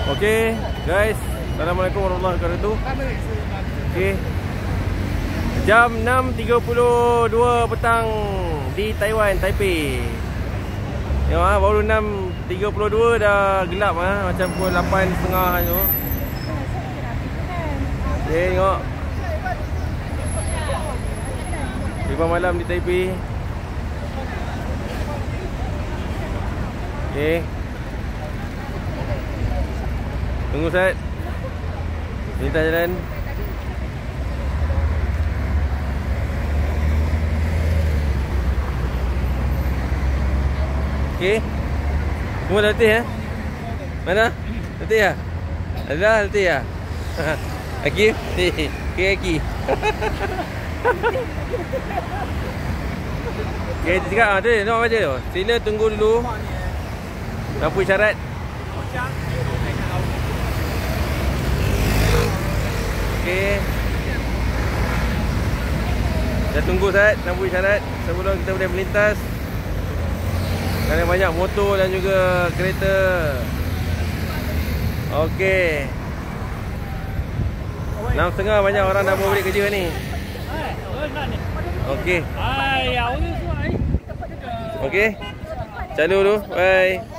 Okey, guys. Assalamualaikum warahmatullahi wabarakatuh. Okey. Jam 6.32 petang di Taiwan, Taipei. Tengok baru 6.32 dah gelap macam pukul 8.30 tu. Okey, tengok. Tiba malam di Taipei. Okey. Tunggu Sat. Minta jalan. Okey. Semua dah letih Mana? Letih ya? Ada letih ya? Aki? Okey Aki. Okey, dia cakap tu, nampak baca tu. Sila tunggu dulu. Lampu isyarat. Okey. Dah tunggu Sat, lampu isyarat sebelum kita boleh melintas. Kerana banyak motor dan juga kereta. Okey. 6.30 banyak orang dah mau balik kerja ni. Okey. Okey. Calur dulu. Bye.